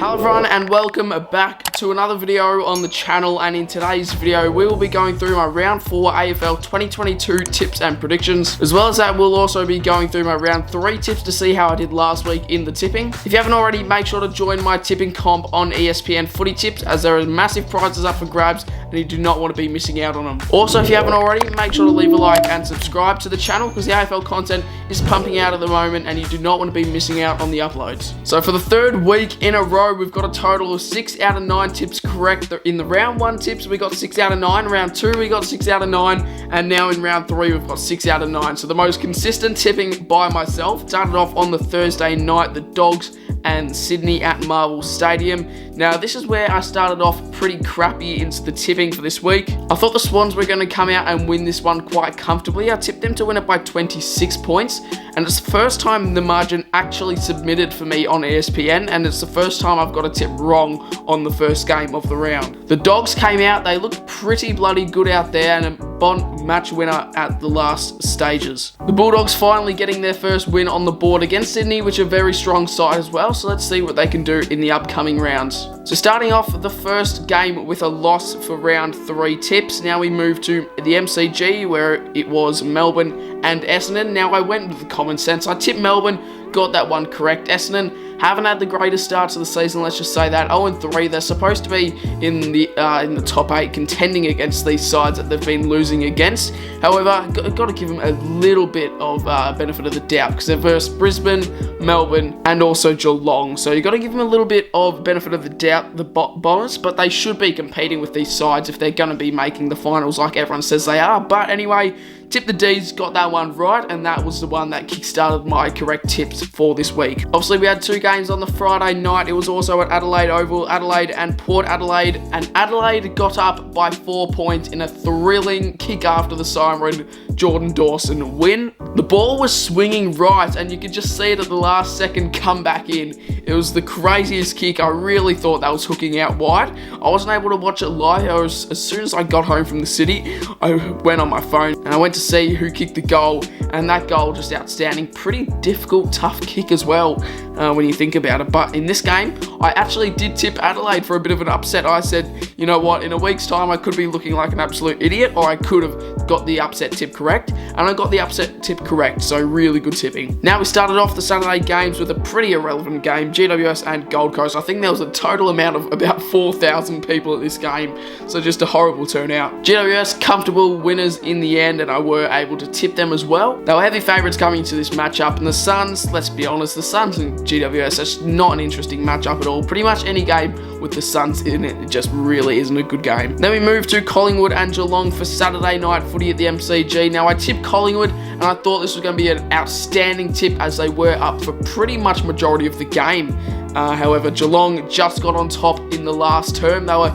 Hello everyone and welcome back to another video on the channel, and in today's video we will be going through my round 4 AFL 2022 tips and predictions. As well as that, we'll also be going through my round 3 tips to see how I did last week in the tipping. If you haven't already, make sure to join my tipping comp on ESPN Footy Tips, as there are massive prizes up for grabs and you do not want to be missing out on them. Also, if you haven't already, make sure to leave a like and subscribe to the channel, because the AFL content is pumping out at the moment and you do not want to be missing out on the uploads. So for the third week in a row, we've got a total of 6 out of 9 tips correct. In the round 1 tips, we got 6 out of 9. Round 2, we got 6 out of 9. And now in round 3, we've got 6 out of 9. So the most consistent tipping by myself. Started off on the Thursday night, the Dogs and Sydney at Marvel Stadium. Now, this is where I started off pretty crappy into the tipping for this week. I thought the Swans were going to come out and win this one quite comfortably. I tipped them to win it by 26 points. And it's the first time the margin actually submitted for me on ESPN, and it's the first time I've got a tip wrong on the first game of the round. The Dogs came out, they looked pretty bloody good out there, and a Bond match winner at the last stages. The Bulldogs finally getting their first win on the board against Sydney, which are a very strong side as well, so let's see what they can do in the upcoming rounds. So starting off the first game with a loss for round 3 tips. Now we move to the MCG, where it was Melbourne and Essendon. Now I went with the common sense. I tipped Melbourne, got that one correct. Essendon haven't had the greatest start to the season, let's just say that. 0-3, they're supposed to be in the top 8, contending against these sides that they've been losing against. However, got to give them a little bit of benefit of the doubt, because they're versus Brisbane, Melbourne, and also Geelong. So you've got to give them a little bit of benefit of the doubt, the Bombers, but they should be competing with these sides if they're going to be making the finals like everyone says they are. But anyway, tip the D's, got that one right, and that was the one that kickstarted my correct tips for this week. Obviously, we had 2 games on the Friday night. It was also at Adelaide Oval, Adelaide and Port Adelaide, and Adelaide got up by 4 points in a thrilling kick after the siren Jordan Dawson win. The ball was swinging right, and you could just see it at the last second come back in. It was the craziest kick. I really thought that was hooking out wide. I wasn't able to watch it live. As soon as I got home from the city, I went on my phone and I went to see who kicked the goal, and that goal just outstanding. Pretty difficult, tough kick as well when you think about it. But in this game, I actually did tip Adelaide for a bit of an upset. I said, you know what, in a week's time I could be looking like an absolute idiot, or I could have got the upset tip correct, and I got the upset tip correct, so really good tipping. Now we started off the Saturday games with a pretty irrelevant game, GWS and Gold Coast. I think there was a total amount of about 4,000 people at this game, so just a horrible turnout. GWS comfortable winners in the end, and I were able to tip them as well. They were heavy favourites coming to this matchup, and the Suns, let's be honest, the Suns and GWS, that's not an interesting matchup at all. Pretty much any game with the Suns in it, it just really isn't a good game. Then we move to Collingwood and Geelong for Saturday night footy at the MCG. Now I tipped Collingwood, and I thought this was going to be an outstanding tip, as they were up for pretty much majority of the game. However, Geelong just got on top in the last term. They were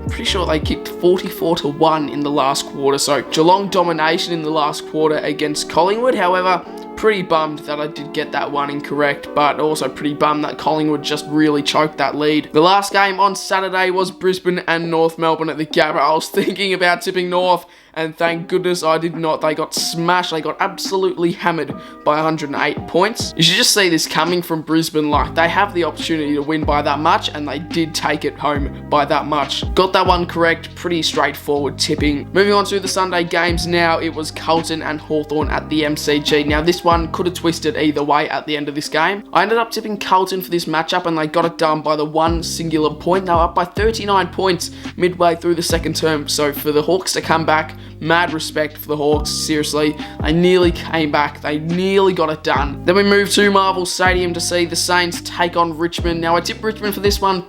pretty sure they kicked 44-1 in the last quarter. So Geelong domination in the last quarter against Collingwood. However, pretty bummed that I did get that one incorrect, but also pretty bummed that Collingwood just really choked that lead. The last game on Saturday was Brisbane and North Melbourne at the Gabba. I was thinking about tipping North, and thank goodness I did not. They got smashed. They got absolutely hammered by 108 points. You should just see this coming from Brisbane. Like, they have the opportunity to win by that much, and they did take it home by that much. Got that one correct. Pretty straightforward tipping. Moving on to the Sunday games now. It was Carlton and Hawthorn at the MCG. Now, this one could have twisted either way at the end of this game. I ended up tipping Carlton for this matchup, and they got it done by the one singular point. They were up by 39 points midway through the second term. So for the Hawks to come back, mad respect for the Hawks, seriously. They nearly came back. They nearly got it done. Then we moved to Marvel Stadium to see the Saints take on Richmond. Now, I tipped Richmond for this one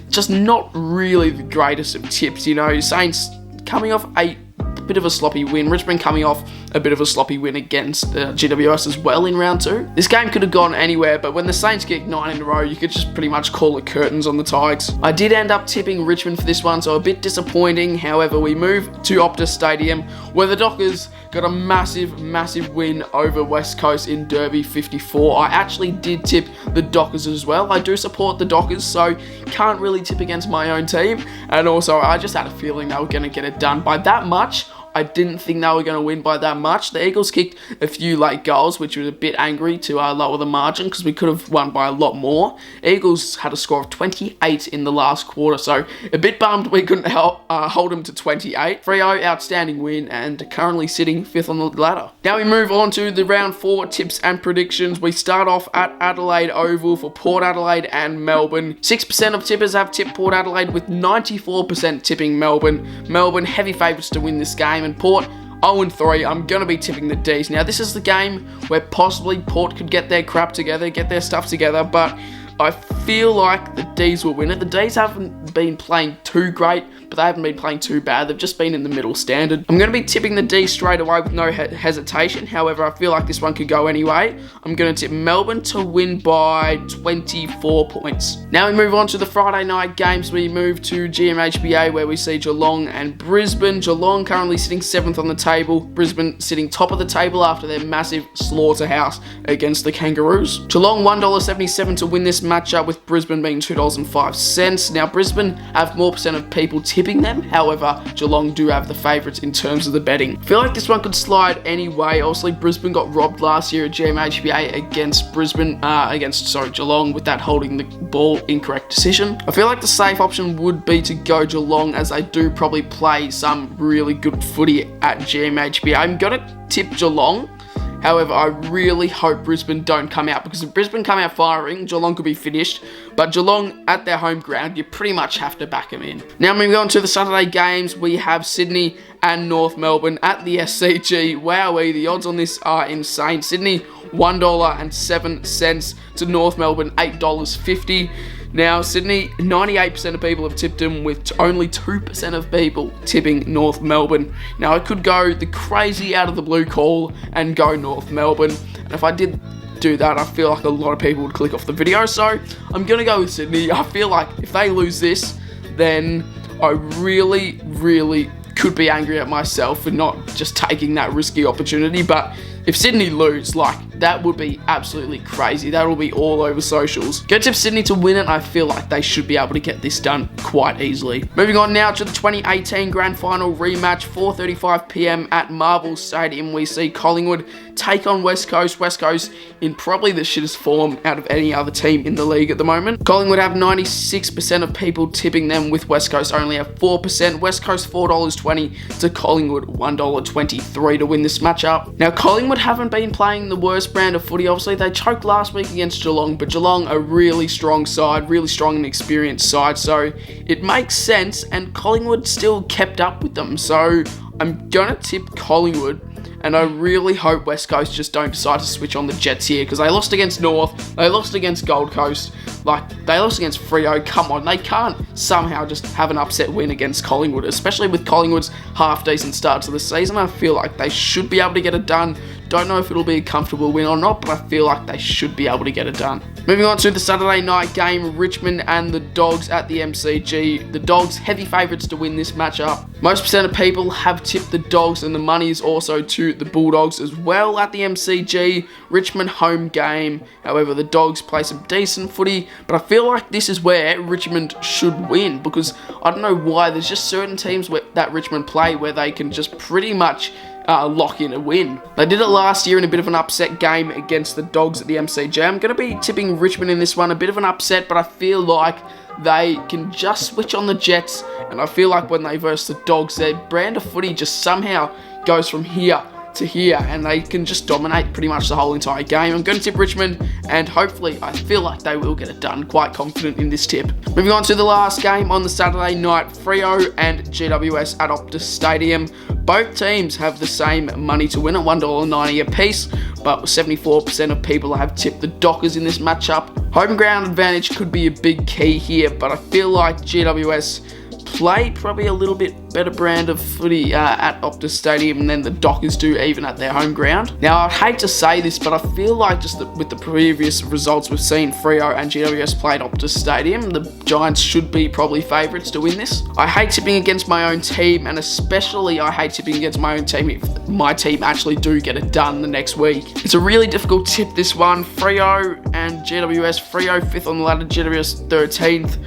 just not really the greatest of tips, you know. Saints coming off a bit of a sloppy win. Richmond coming off a bit of a sloppy win against GWS as well in round 2. This game could have gone anywhere, but when the Saints get 9 in a row, you could just pretty much call it curtains on the Tigers. I did end up tipping Richmond for this one, so a bit disappointing. However, we move to Optus Stadium, where the Dockers got a massive win over West Coast in Derby 54. I actually did tip the Dockers as well. I do support the Dockers, so can't really tip against my own team. And also, I just had a feeling they were going to get it done by that much. I didn't think they were going to win by that much. The Eagles kicked a few late goals, which was a bit angry to lower the margin because we could have won by a lot more. Eagles had a score of 28 in the last quarter, so a bit bummed we couldn't hold them to 28. Freo, outstanding win, and currently sitting 5th on the ladder. Now we move on to the round 4 tips and predictions. We start off at Adelaide Oval for Port Adelaide and Melbourne. 6% of tippers have tipped Port Adelaide, with 94% tipping Melbourne. Melbourne heavy favourites to win this game, and Port 0-3. I'm going to be tipping the D's. Now this is the game where possibly Port could get their crap together, get their stuff together, but I feel like the D's will win it. The D's haven't been playing too great, but they haven't been playing too bad. They've just been in the middle standard. I'm going to be tipping the D's straight away with no hesitation. However, I feel like this one could go anyway. I'm going to tip Melbourne to win by 24 points. Now we move on to the Friday night games. We move to GMHBA, where we see Geelong and Brisbane. Geelong currently sitting 7th on the table. Brisbane sitting top of the table after their massive slaughterhouse against the Kangaroos. Geelong $1.77 to win this matchup, with Brisbane being $2.05. Now Brisbane have more percent of people tipping them. However, Geelong do have the favourites in terms of the betting. I feel like this one could slide anyway. Obviously, Brisbane got robbed last year at GMHBA against Geelong, with that holding the ball incorrect decision. I feel like the safe option would be to go Geelong, as they do probably play some really good footy at GMHBA. I'm going to tip Geelong. However, I really hope Brisbane don't come out, because if Brisbane come out firing, Geelong could be finished. But Geelong, at their home ground, you pretty much have to back them in. Now moving on to the Saturday games, we have Sydney and North Melbourne at the SCG. Wowee, the odds on this are insane. Sydney, $1.07 to North Melbourne, $8.50. Now, Sydney, 98% of people have tipped them, with only 2% of people tipping North Melbourne. Now, I could go the crazy out of the blue call and go North Melbourne. And if I did do that, I feel like a lot of people would click off the video. So, I'm going to go with Sydney. I feel like if they lose this, then I really could be angry at myself for not just taking that risky opportunity. But if Sydney lose, that would be absolutely crazy. That will be all over socials. Go tip Sydney to win it. I feel like they should be able to get this done quite easily. Moving on now to the 2018 Grand Final rematch, 4:35 p.m. at Marvel Stadium. We see Collingwood take on West Coast. West Coast in probably the shittest form out of any other team in the league at the moment. Collingwood have 96% of people tipping them, with West Coast only have 4%. West Coast $4.20 to Collingwood $1.23 to win this matchup. Now, Collingwood haven't been playing the worst brand of footy. Obviously, they choked last week against Geelong, but Geelong a really strong side, really strong and experienced side, so it makes sense, and Collingwood still kept up with them. So I'm gonna tip Collingwood, and I really hope West Coast just don't decide to switch on the Jets here, because they lost against North, they lost against Gold Coast, they lost against Freo. Come on, they can't somehow just have an upset win against Collingwood, especially with Collingwood's half-decent start to the season. I feel like they should be able to get it done. Don't know if it'll be a comfortable win or not, but I feel like they should be able to get it done. Moving on to the Saturday night game, Richmond and the Dogs at the MCG. The Dogs heavy favourites to win this matchup. Most percent of people have tipped the Dogs, and the money is also to the Bulldogs as well at the MCG. Richmond home game. However, the Dogs play some decent footy, but I feel like this is where Richmond should win, because I don't know why, there's just certain teams that Richmond play where they can just pretty much lock in a win. They did it last year in a bit of an upset game against the Dogs at the MCG. I'm going to be tipping Richmond in this one. A bit of an upset, but I feel like they can just switch on the Jets, and I feel like when they verse the Dogs, their brand of footy just somehow goes from here to here, and they can just dominate pretty much the whole entire game. I'm going to tip Richmond, and hopefully I feel like they will get it done. Quite confident in this tip. Moving on to the last game on the Saturday night, Freo and GWS at Optus Stadium. Both teams have the same money to win at $1.90 a piece, but 74% of people have tipped the Dockers in this matchup. Home ground advantage could be a big key here, but I feel like GWS play probably a little bit better brand of footy at Optus Stadium than the Dockers do, even at their home ground. Now, I'd hate to say this, but I feel like with the previous results we've seen, Freo and GWS played Optus Stadium, the Giants should be probably favourites to win this. I hate tipping against my own team, and especially I hate tipping against my own team if my team actually do get it done the next week. It's a really difficult tip, this one. Freo and GWS. Freo 5th on the ladder, GWS 13th.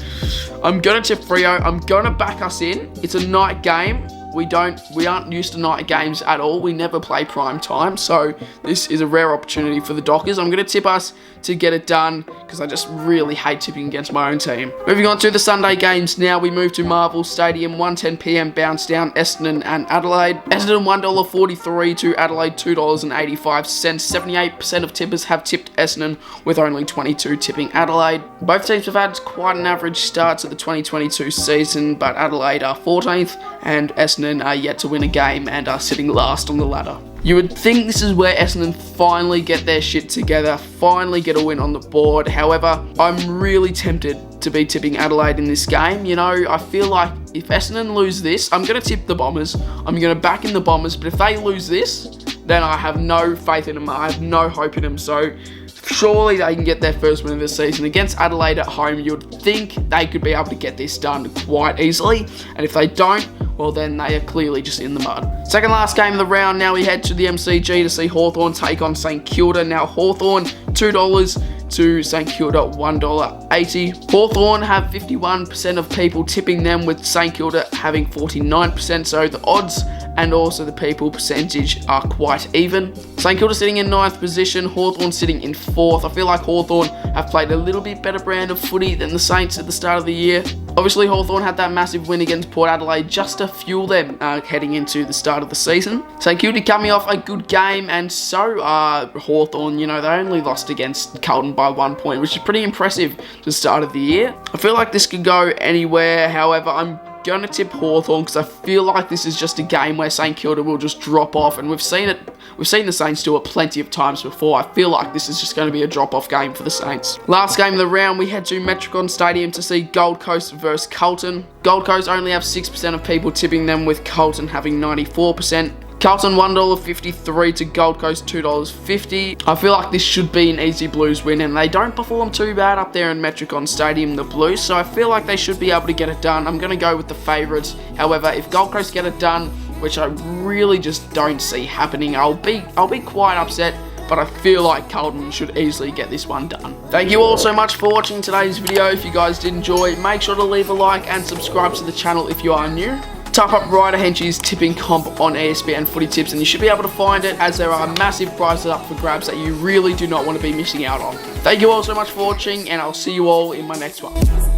I'm going to tip Freo. I'm going to back us in. It's a night game. we aren't used to night games at all. We never play prime time, so this is a rare opportunity for the Dockers. I'm going to tip us to get it done because I just really hate tipping against my own team. Moving on to the Sunday games now, we move to Marvel Stadium, 1:10 p.m. bounce down, Essendon and Adelaide. Essendon $1.43 to Adelaide $2.85. 78% of tippers have tipped Essendon, with only 22 tipping Adelaide. Both teams have had quite an average start to the 2022 season, but Adelaide are 14th and Essendon are yet to win a game and are sitting last on the ladder. You would think this is where Essendon finally get their shit together, finally get a win on the board. However, I'm really tempted to be tipping Adelaide in this game. You know, I feel like if Essendon lose this, I'm going to tip the Bombers. I'm going to back in the Bombers, but if they lose this, then I have no faith in them. I have no hope in them. So surely they can get their first win of the season against Adelaide at home. You'd think they could be able to get this done quite easily. And if they don't, well, then they are clearly just in the mud. Second last game of the round. Now we head to the MCG to see Hawthorn take on St Kilda. Now Hawthorn, $2 to St Kilda, $1.80. Hawthorn have 51% of people tipping them, with St Kilda having 49%. So the odds and also the people percentage are quite even. St Kilda sitting in 9th position, Hawthorn sitting in 4th. I feel like Hawthorn have played a little bit better brand of footy than the Saints at the start of the year. Obviously, Hawthorn had that massive win against Port Adelaide just to fuel them heading into the start of the season. St Kilda coming off a good game, and so are Hawthorn. You know, they only lost against Carlton by 1 point, which is pretty impressive to the start of the year. I feel like this could go anywhere. However, I'm going to tip Hawthorn because I feel like this is just a game where St Kilda will just drop off, and we've seen the Saints do it plenty of times before. I feel like this is just going to be a drop-off game for the Saints. Last game of the round, we head to Metricon Stadium to see Gold Coast versus Carlton. Gold Coast only have 6% of people tipping them, with Carlton having 94%. Carlton $1.53 to Gold Coast $2.50. I feel like this should be an easy Blues win, and they don't perform too bad up there in Metricon Stadium, the Blues, so I feel like they should be able to get it done. I'm going to go with the favourites. However, if Gold Coast get it done, which I really just don't see happening, I'll be quite upset, but I feel like Carlton should easily get this one done. Thank you all so much for watching today's video. If you guys did enjoy, make sure to leave a like and subscribe to the channel if you are new. Type up Ryder Hench's tipping comp on ESPN Footy Tips and you should be able to find it, as there are massive prizes up for grabs that you really do not want to be missing out on. Thank you all so much for watching, and I'll see you all in my next one.